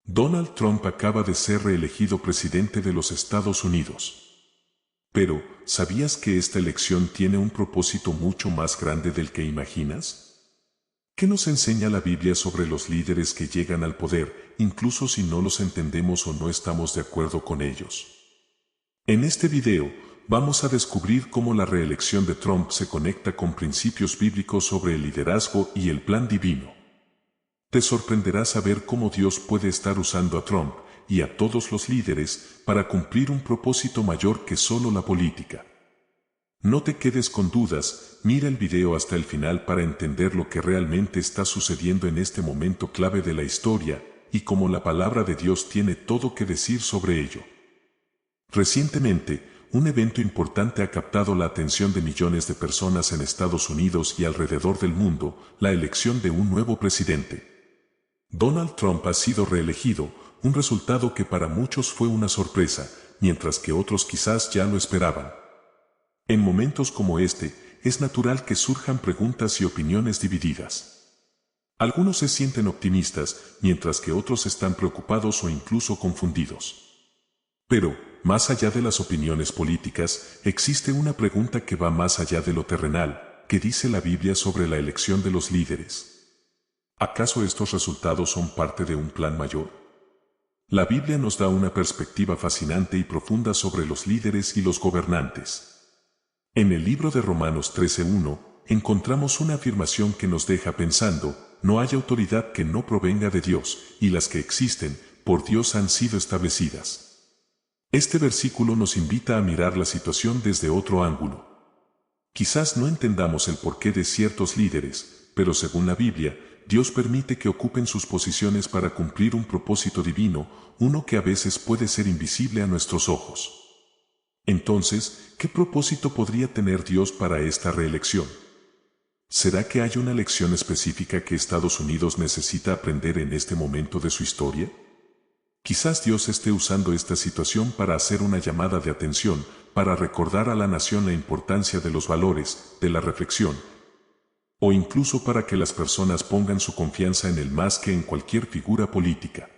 Donald Trump acaba de ser reelegido presidente de los Estados Unidos. Pero, ¿sabías que esta elección tiene un propósito mucho más grande del que imaginas? ¿Qué nos enseña la Biblia sobre los líderes que llegan al poder, incluso si no los entendemos o no estamos de acuerdo con ellos? En este video, vamos a descubrir cómo la reelección de Trump se conecta con principios bíblicos sobre el liderazgo y el plan divino. Te sorprenderá saber cómo Dios puede estar usando a Trump y a todos los líderes para cumplir un propósito mayor que solo la política. No te quedes con dudas, mira el video hasta el final para entender lo que realmente está sucediendo en este momento clave de la historia y cómo la palabra de Dios tiene todo que decir sobre ello. Recientemente, un evento importante ha captado la atención de millones de personas en Estados Unidos y alrededor del mundo, la elección de un nuevo presidente. Donald Trump ha sido reelegido, un resultado que para muchos fue una sorpresa, mientras que otros quizás ya lo esperaban. En momentos como este, es natural que surjan preguntas y opiniones divididas. Algunos se sienten optimistas, mientras que otros están preocupados o incluso confundidos. Pero, más allá de las opiniones políticas, existe una pregunta que va más allá de lo terrenal, que dice la Biblia sobre la elección de los líderes. ¿Acaso estos resultados son parte de un plan mayor? La Biblia nos da una perspectiva fascinante y profunda sobre los líderes y los gobernantes. En el libro de Romanos 13:1, encontramos una afirmación que nos deja pensando: no hay autoridad que no provenga de Dios, y las que existen, por Dios han sido establecidas. Este versículo nos invita a mirar la situación desde otro ángulo. Quizás no entendamos el porqué de ciertos líderes, pero según la Biblia, Dios permite que ocupen sus posiciones para cumplir un propósito divino, uno que a veces puede ser invisible a nuestros ojos. Entonces, ¿qué propósito podría tener Dios para esta reelección? ¿Será que hay una lección específica que Estados Unidos necesita aprender en este momento de su historia? Quizás Dios esté usando esta situación para hacer una llamada de atención, para recordar a la nación la importancia de los valores, de la reflexión, o incluso para que las personas pongan su confianza en él más que en cualquier figura política.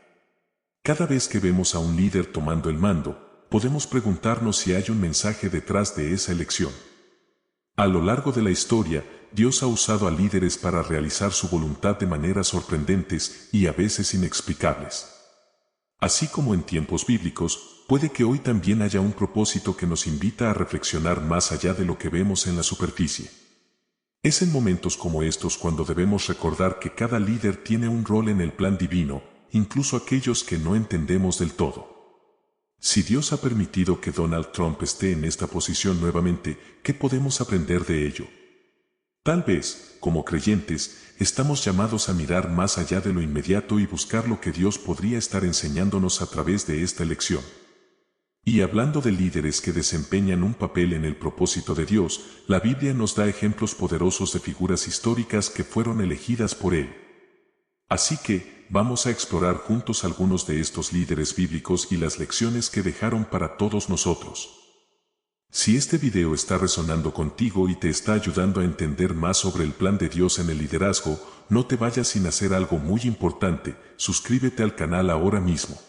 Cada vez que vemos a un líder tomando el mando, podemos preguntarnos si hay un mensaje detrás de esa elección. A lo largo de la historia, Dios ha usado a líderes para realizar su voluntad de maneras sorprendentes y a veces inexplicables. Así como en tiempos bíblicos, puede que hoy también haya un propósito que nos invita a reflexionar más allá de lo que vemos en la superficie. Es en momentos como estos cuando debemos recordar que cada líder tiene un rol en el plan divino, incluso aquellos que no entendemos del todo. Si Dios ha permitido que Donald Trump esté en esta posición nuevamente, ¿qué podemos aprender de ello? Tal vez, como creyentes, estamos llamados a mirar más allá de lo inmediato y buscar lo que Dios podría estar enseñándonos a través de esta elección. Y hablando de líderes que desempeñan un papel en el propósito de Dios, la Biblia nos da ejemplos poderosos de figuras históricas que fueron elegidas por Él. Así que, vamos a explorar juntos algunos de estos líderes bíblicos y las lecciones que dejaron para todos nosotros. Si este video está resonando contigo y te está ayudando a entender más sobre el plan de Dios en el liderazgo, no te vayas sin hacer algo muy importante: suscríbete al canal ahora mismo.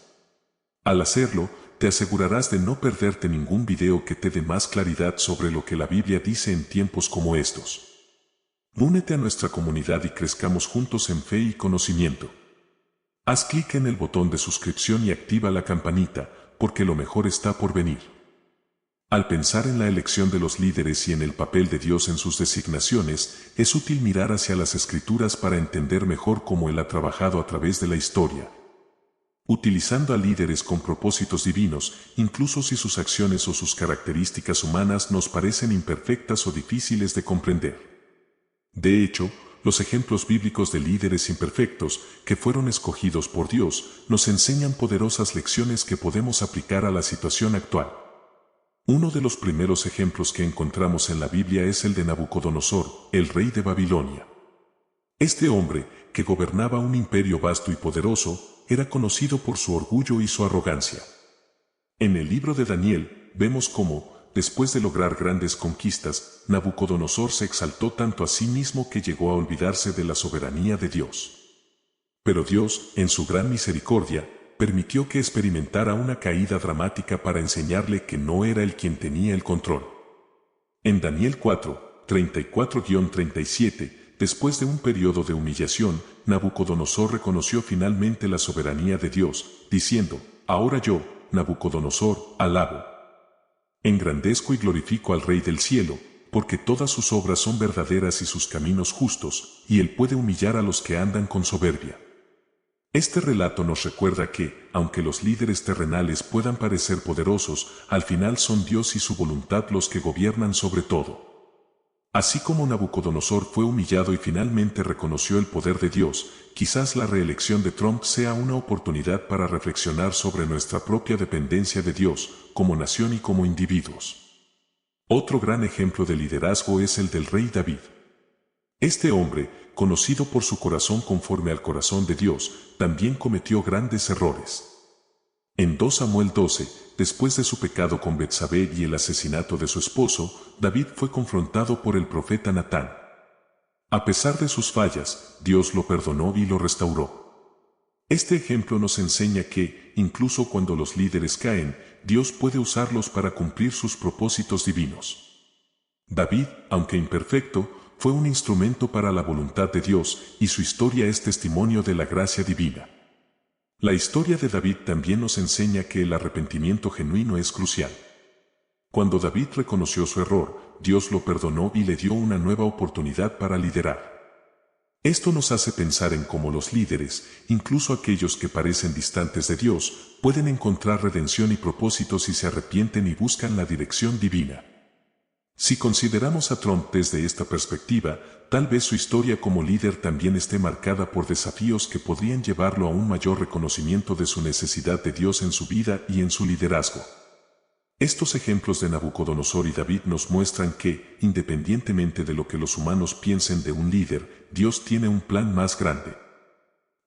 Al hacerlo, te asegurarás de no perderte ningún video que te dé más claridad sobre lo que la Biblia dice en tiempos como estos. Únete a nuestra comunidad y crezcamos juntos en fe y conocimiento. Haz clic en el botón de suscripción y activa la campanita, porque lo mejor está por venir. Al pensar en la elección de los líderes y en el papel de Dios en sus designaciones, es útil mirar hacia las Escrituras para entender mejor cómo Él ha trabajado a través de la historia, utilizando a líderes con propósitos divinos, incluso si sus acciones o sus características humanas nos parecen imperfectas o difíciles de comprender. De hecho, los ejemplos bíblicos de líderes imperfectos, que fueron escogidos por Dios, nos enseñan poderosas lecciones que podemos aplicar a la situación actual. Uno de los primeros ejemplos que encontramos en la Biblia es el de Nabucodonosor, el rey de Babilonia. Este hombre, que gobernaba un imperio vasto y poderoso, era conocido por su orgullo y su arrogancia. En el libro de Daniel, vemos cómo, después de lograr grandes conquistas, Nabucodonosor se exaltó tanto a sí mismo que llegó a olvidarse de la soberanía de Dios. Pero Dios, en su gran misericordia, permitió que experimentara una caída dramática para enseñarle que no era él quien tenía el control. En Daniel 4, 34-37, después de un periodo de humillación, Nabucodonosor reconoció finalmente la soberanía de Dios, diciendo: Ahora yo, Nabucodonosor, alabo, engrandezco y glorifico al Rey del cielo, porque todas sus obras son verdaderas y sus caminos justos, y él puede humillar a los que andan con soberbia. Este relato nos recuerda que, aunque los líderes terrenales puedan parecer poderosos, al final son Dios y su voluntad los que gobiernan sobre todo. Así como Nabucodonosor fue humillado y finalmente reconoció el poder de Dios, quizás la reelección de Trump sea una oportunidad para reflexionar sobre nuestra propia dependencia de Dios, como nación y como individuos. Otro gran ejemplo de liderazgo es el del rey David. Este hombre, conocido por su corazón conforme al corazón de Dios, también cometió grandes errores. En 2 Samuel 12, después de su pecado con Betsabé y el asesinato de su esposo, David fue confrontado por el profeta Natán. A pesar de sus fallas, Dios lo perdonó y lo restauró. Este ejemplo nos enseña que, incluso cuando los líderes caen, Dios puede usarlos para cumplir sus propósitos divinos. David, aunque imperfecto, fue un instrumento para la voluntad de Dios, y su historia es testimonio de la gracia divina. La historia de David también nos enseña que el arrepentimiento genuino es crucial. Cuando David reconoció su error, Dios lo perdonó y le dio una nueva oportunidad para liderar. Esto nos hace pensar en cómo los líderes, incluso aquellos que parecen distantes de Dios, pueden encontrar redención y propósito si se arrepienten y buscan la dirección divina. Si consideramos a Trump desde esta perspectiva, tal vez su historia como líder también esté marcada por desafíos que podrían llevarlo a un mayor reconocimiento de su necesidad de Dios en su vida y en su liderazgo. Estos ejemplos de Nabucodonosor y David nos muestran que, independientemente de lo que los humanos piensen de un líder, Dios tiene un plan más grande.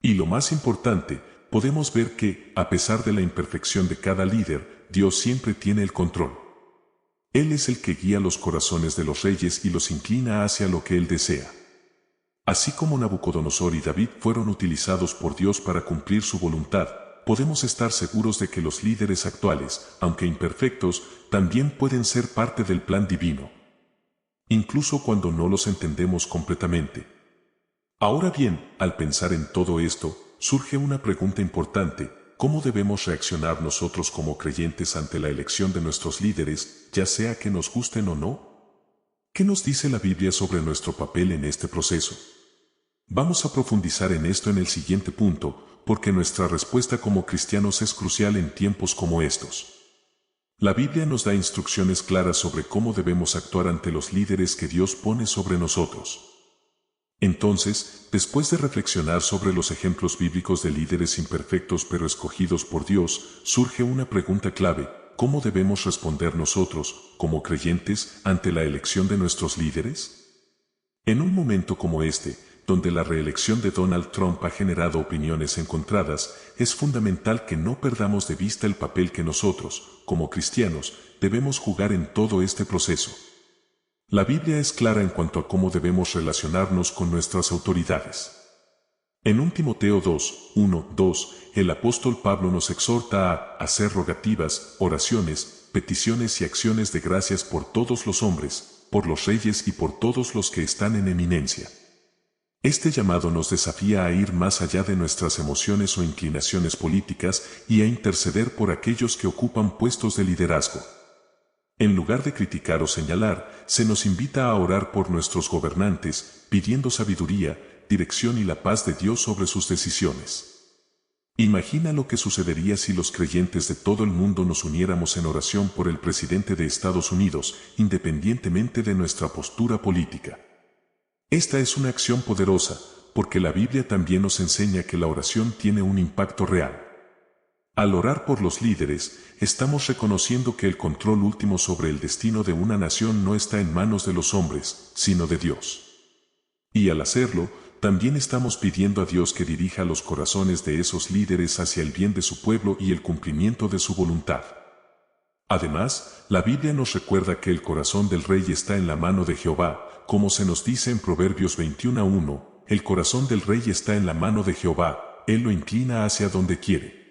Y lo más importante, podemos ver que, a pesar de la imperfección de cada líder, Dios siempre tiene el control. Él es el que guía los corazones de los reyes y los inclina hacia lo que Él desea. Así como Nabucodonosor y David fueron utilizados por Dios para cumplir su voluntad, podemos estar seguros de que los líderes actuales, aunque imperfectos, también pueden ser parte del plan divino, incluso cuando no los entendemos completamente. Ahora bien, al pensar en todo esto, surge una pregunta importante: ¿cómo debemos reaccionar nosotros como creyentes ante la elección de nuestros líderes, ya sea que nos gusten o no? ¿Qué nos dice la Biblia sobre nuestro papel en este proceso? Vamos a profundizar en esto en el siguiente punto, porque nuestra respuesta como cristianos es crucial en tiempos como estos. La Biblia nos da instrucciones claras sobre cómo debemos actuar ante los líderes que Dios pone sobre nosotros. Entonces, después de reflexionar sobre los ejemplos bíblicos de líderes imperfectos pero escogidos por Dios, surge una pregunta clave: ¿cómo debemos responder nosotros, como creyentes, ante la elección de nuestros líderes? En un momento como este, donde la reelección de Donald Trump ha generado opiniones encontradas, es fundamental que no perdamos de vista el papel que nosotros, como cristianos, debemos jugar en todo este proceso. La Biblia es clara en cuanto a cómo debemos relacionarnos con nuestras autoridades. En 1 Timoteo 2, 1, 2, el apóstol Pablo nos exhorta a hacer rogativas, oraciones, peticiones y acciones de gracias por todos los hombres, por los reyes y por todos los que están en eminencia. Este llamado nos desafía a ir más allá de nuestras emociones o inclinaciones políticas y a interceder por aquellos que ocupan puestos de liderazgo. En lugar de criticar o señalar, se nos invita a orar por nuestros gobernantes, pidiendo sabiduría, dirección y la paz de Dios sobre sus decisiones. Imagina lo que sucedería si los creyentes de todo el mundo nos uniéramos en oración por el presidente de Estados Unidos, independientemente de nuestra postura política. Esta es una acción poderosa, porque la Biblia también nos enseña que la oración tiene un impacto real. Al orar por los líderes, estamos reconociendo que el control último sobre el destino de una nación no está en manos de los hombres, sino de Dios. Y al hacerlo, también estamos pidiendo a Dios que dirija los corazones de esos líderes hacia el bien de su pueblo y el cumplimiento de su voluntad. Además, la Biblia nos recuerda que el corazón del rey está en la mano de Jehová, como se nos dice en Proverbios 21:1, el corazón del rey está en la mano de Jehová, él lo inclina hacia donde quiere.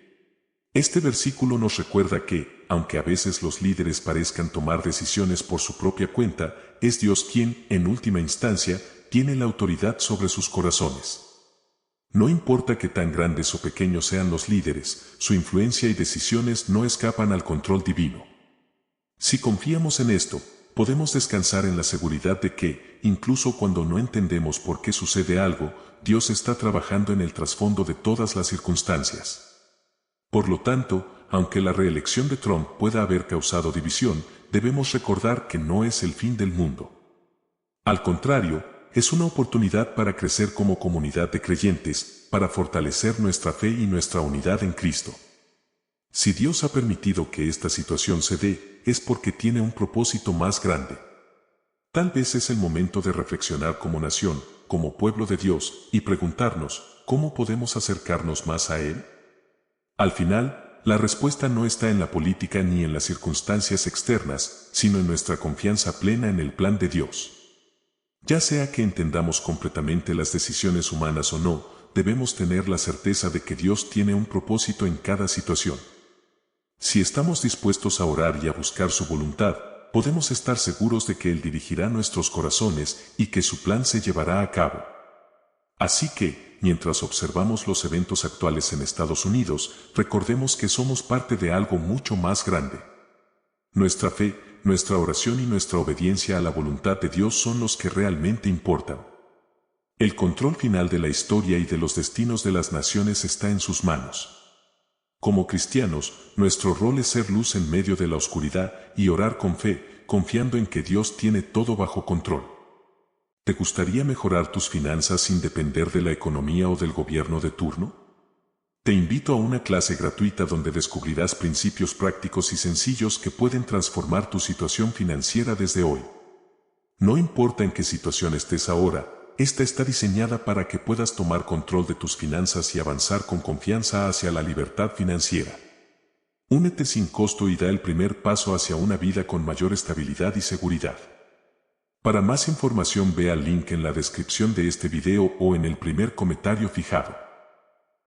Este versículo nos recuerda que, aunque a veces los líderes parezcan tomar decisiones por su propia cuenta, es Dios quien, en última instancia, tiene la autoridad sobre sus corazones. No importa que tan grandes o pequeños sean los líderes, su influencia y decisiones no escapan al control divino. Si confiamos en esto, podemos descansar en la seguridad de que, incluso cuando no entendemos por qué sucede algo, Dios está trabajando en el trasfondo de todas las circunstancias. Por lo tanto, aunque la reelección de Trump pueda haber causado división, debemos recordar que no es el fin del mundo. Al contrario, es una oportunidad para crecer como comunidad de creyentes, para fortalecer nuestra fe y nuestra unidad en Cristo. Si Dios ha permitido que esta situación se dé, es porque tiene un propósito más grande. Tal vez es el momento de reflexionar como nación, como pueblo de Dios, y preguntarnos, ¿cómo podemos acercarnos más a Él? Al final, la respuesta no está en la política ni en las circunstancias externas, sino en nuestra confianza plena en el plan de Dios. Ya sea que entendamos completamente las decisiones humanas o no, debemos tener la certeza de que Dios tiene un propósito en cada situación. Si estamos dispuestos a orar y a buscar su voluntad, podemos estar seguros de que Él dirigirá nuestros corazones y que su plan se llevará a cabo. Así que, mientras observamos los eventos actuales en Estados Unidos, recordemos que somos parte de algo mucho más grande. Nuestra fe, nuestra oración y nuestra obediencia a la voluntad de Dios son los que realmente importan. El control final de la historia y de los destinos de las naciones está en sus manos. Como cristianos, nuestro rol es ser luz en medio de la oscuridad y orar con fe, confiando en que Dios tiene todo bajo control. ¿Te gustaría mejorar tus finanzas sin depender de la economía o del gobierno de turno? Te invito a una clase gratuita donde descubrirás principios prácticos y sencillos que pueden transformar tu situación financiera desde hoy. No importa en qué situación estés ahora, esta está diseñada para que puedas tomar control de tus finanzas y avanzar con confianza hacia la libertad financiera. Únete sin costo y da el primer paso hacia una vida con mayor estabilidad y seguridad. Para más información ve al link en la descripción de este video o en el primer comentario fijado.